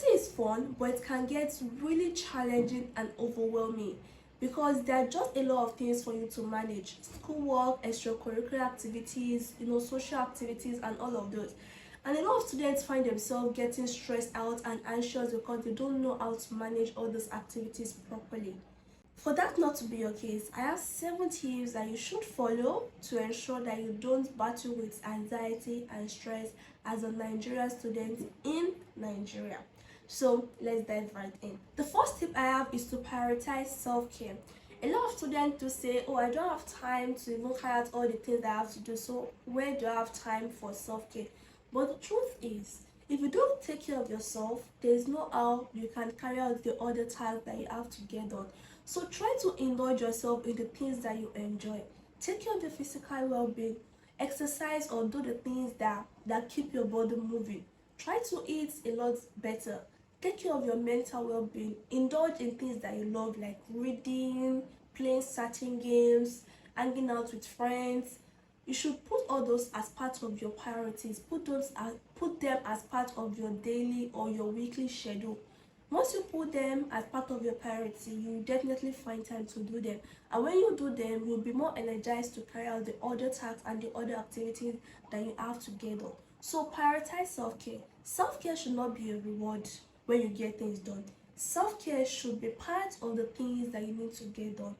University is fun, but it can get really challenging and overwhelming because there are just a lot of things for you to manage: schoolwork, extracurricular activities, social activities, and all of those. And a lot of students find themselves getting stressed out and anxious because they don't know how to manage all those activities properly. For that not to be your case, I have 7 tips that you should follow to ensure that you don't battle with anxiety and stress as a Nigerian student in Nigeria. So let's dive right in. The first tip I have is to prioritize self-care. A lot of students do say, oh, I don't have time to even carry out all the things I have to do, so where do I have time for self-care? But the truth is, if you don't take care of yourself, there's no how you can carry out the other tasks that you have to get done. So try to indulge yourself in the things that you enjoy. Take care of your physical well-being. Exercise or do the things that keep your body moving. Try to eat a lot better. Take care of your mental well-being. Indulge in things that you love, like reading, playing certain games, hanging out with friends. You should put all those as part of your priorities. Put them as part of your daily or your weekly schedule. Once you put them as part of your priority, you definitely find time to do them. And when you do them, you'll be more energized to carry out the other tasks and the other activities that you have to get done. So prioritize self-care. Self-care should not be a reward when you get things done. Self-care should be part of the things that you need to get done.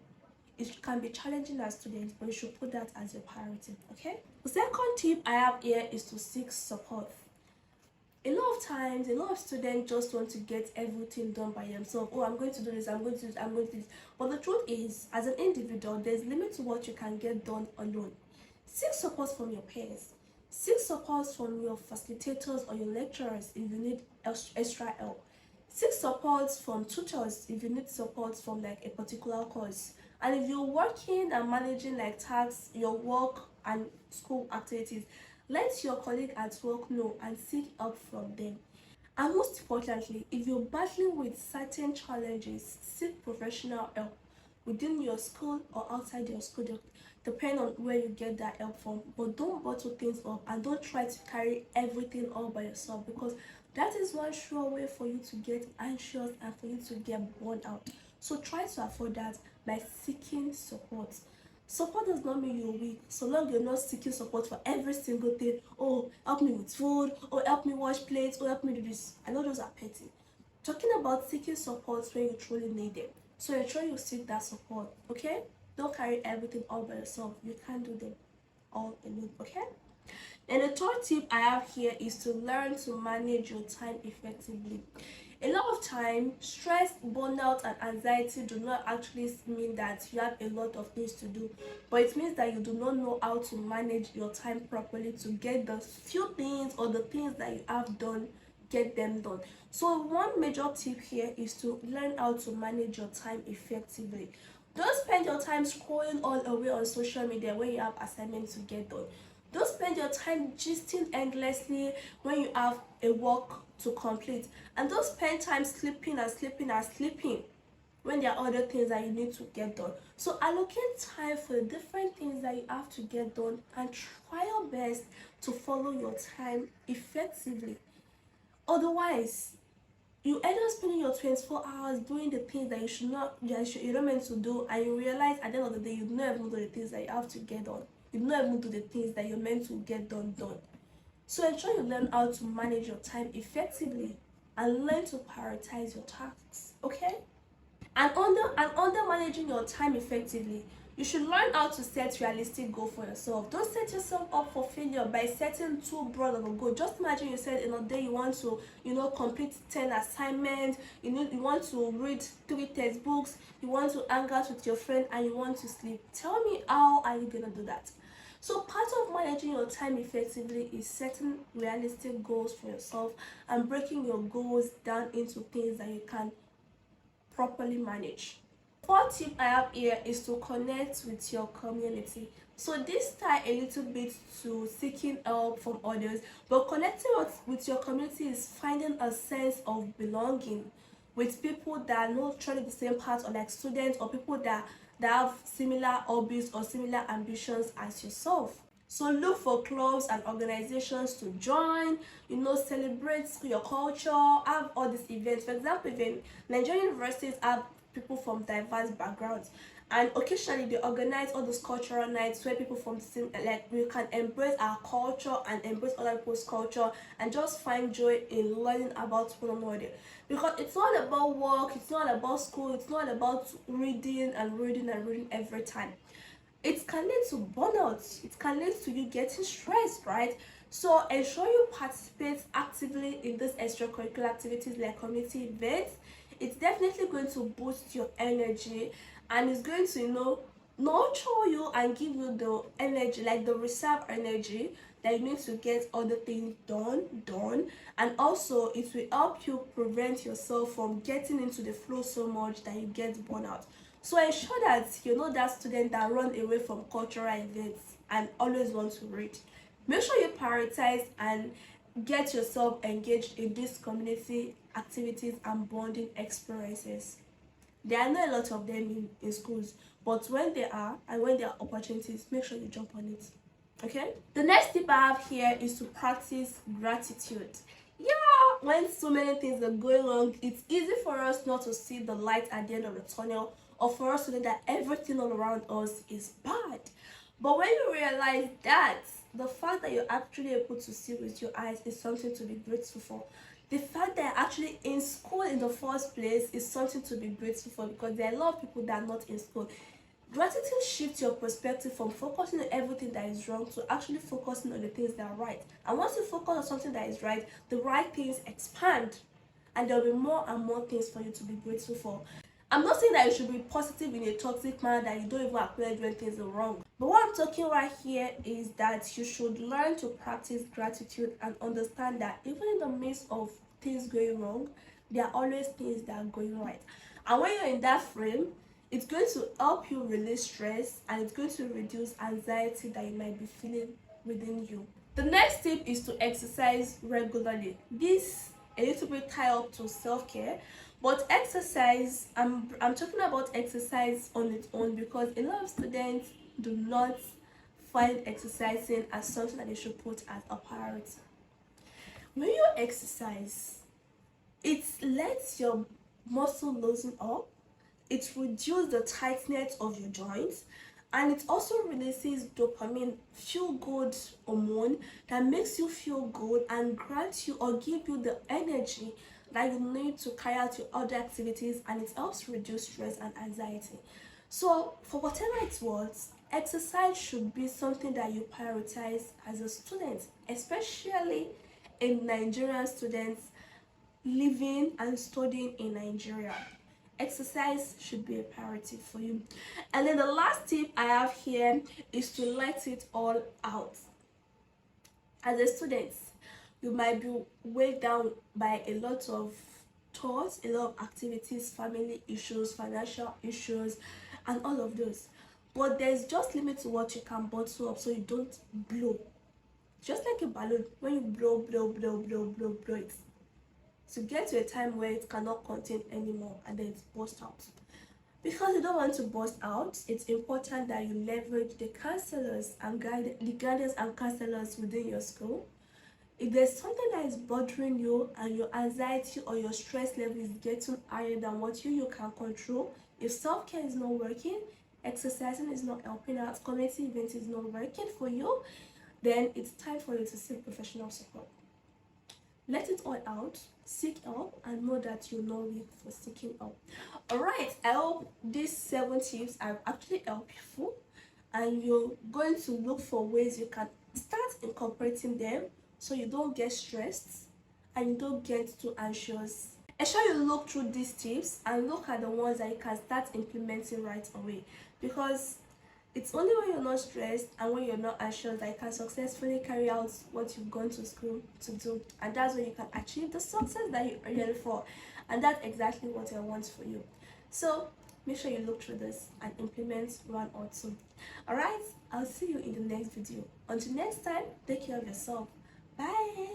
It can be challenging as students, but you should put that as your priority, okay? The second tip I have here is to seek support. A lot of times, a lot of students just want to get everything done by themselves. Oh, I'm going to do this, I'm going to do this, I'm going to do this. But the truth is, as an individual, there's limit to what you can get done alone. Seek support from your peers. Seek support from your facilitators or your lecturers if you need extra help. Seek support from tutors if you need support from like a particular course. And if you're working and managing like tasks, your work and school activities, let your colleague at work know and seek help from them. And most importantly, if you're battling with certain challenges, seek professional help within your school or outside your school, depending on where you get that help from. But don't bottle things up and don't try to carry everything all by yourself, because that is one sure way for you to get anxious and for you to get burned out. So try to afford that by seeking support. Support does not mean you're weak, so long you're not seeking support for every single thing. Oh, help me with food, or help me wash plates, or help me do this. I know those are petty. Talking about seeking support when you truly need it. So ensure you seek that support, okay? Don't carry everything all by yourself. You can't do them all alone, okay? And the third tip I have here is to learn to manage your time effectively. A lot of time, stress, burnout, and anxiety do not actually mean that you have a lot of things to do, but it means that you do not know how to manage your time properly to get the few things or the things that you have done, get them done. So one major tip here is to learn how to manage your time effectively. Don't spend your time scrolling all away on social media when you have assignments to get done. Don't spend your time gisting endlessly when you have a work to complete. And don't spend time sleeping and sleeping and sleeping when there are other things that you need to get done. So allocate time for the different things that you have to get done and try your best to follow your time effectively. Otherwise, you end up spending your 24 hours doing the things that you're not meant to do, and you realize at the end of the day you don't even do the things that you have to get done. You don't even do the things that you're meant to get done. So ensure you learn how to manage your time effectively and learn to prioritize your tasks, okay? And under managing your time effectively, you should learn how to set realistic goals for yourself. Don't set yourself up for failure by setting too broad of a goal. Just imagine you said in a day you want to, complete 10 assignments, you want to read 3 textbooks, you want to hang out with your friend, and you want to sleep. Tell me, how are you gonna do that? So part of managing your time effectively is setting realistic goals for yourself and breaking your goals down into things that you can properly manage. Fourth tip I have here is to connect with your community. So this tie a little bit to seeking help from others, but connecting with your community is finding a sense of belonging with people that are not trying the same path, or like students or people that have similar hobbies or similar ambitions as yourself. So look for clubs and organizations to join, celebrate your culture, have all these events. For example, even Nigerian universities have people from diverse backgrounds, and occasionally they organize all those cultural nights where people from the same, like, we can embrace our culture and embrace other people's culture and just find joy in learning about one another. Because it's not about work, it's not about school, it's not about reading and reading and reading every time. It can lead to burnout, it can lead to you getting stressed, right? So ensure you participate actively in these extracurricular activities like community events. It's definitely going to boost your energy, and it's going to, nurture you and give you the energy, like the reserve energy that you need to get other things done. And also it will help you prevent yourself from getting into the flow so much that you get burnout. So ensure that you're not that student that run away from cultural events and always want to read. Make sure you prioritize and get yourself engaged in these community activities and bonding experiences. There are not a lot of them in schools, but when there are, and when there are opportunities, make sure you jump on it. Okay? The next tip I have here is to practice gratitude. Yeah, when so many things are going wrong, it's easy for us not to see the light at the end of the tunnel, or for us to know that everything all around us is bad. But when you realize that the fact that you're actually able to see with your eyes is something to be grateful for. The fact that you're actually in school in the first place is something to be grateful for, because there are a lot of people that are not in school. Gratitude shifts your perspective from focusing on everything that is wrong to actually focusing on the things that are right. And once you focus on something that is right, the right things expand, and there will be more and more things for you to be grateful for. I'm not saying that you should be positive in a toxic manner, that you don't even acknowledge when things are wrong. But what I'm talking right here is that you should learn to practice gratitude and understand that even in the midst of things going wrong, there are always things that are going right. And when you're in that frame, it's going to help you release stress, and it's going to reduce anxiety that you might be feeling within you. The next tip is to exercise regularly. This a little bit tie up to self-care, but exercise, I'm talking about exercise on its own, because a lot of students do not find exercising as something that they should put as a priority. When you exercise, it lets your muscle loosen up, it reduces the tightness of your joints, and it also releases dopamine, feel good hormone, that makes you feel good and grants you or give you the energy that you need to carry out your other activities, and it helps reduce stress and anxiety. So for whatever it's worth, exercise should be something that you prioritize as a student, especially in Nigerian students living and studying in Nigeria. Exercise should be a priority for you. And then the last tip I have here is to let it all out. As a student, you might be weighed down by a lot of thoughts, a lot of activities, family issues, financial issues, and all of those. But there's just limit to what you can bottle up so you don't blow. Just like a balloon, when you blow it, to get to a time where it cannot contain anymore and then it bursts out. Because you don't want to burst out, it's important that you leverage the counselors and the guidance and counselors within your school. If there's something that is bothering you and your anxiety or your stress level is getting higher than what you can control, if self-care is not working, exercising is not helping out, community events is not working for you, then it's time for you to seek professional support. Let it all out, seek help, and know that you're not weak for seeking help. Alright, I hope these 7 tips are actually helpful, and you're going to look for ways you can start incorporating them so you don't get stressed and you don't get too anxious. Ensure you look through these tips and look at the ones that you can start implementing right away, because it's only when you're not stressed and when you're not anxious that you can successfully carry out what you've gone to school to do, and that's when you can achieve the success that you're ready for, and that's exactly what I want for you. So make sure you look through this and implement 1 or 2. Alright, I'll see you in the next video. Until next time, take care of yourself. Bye.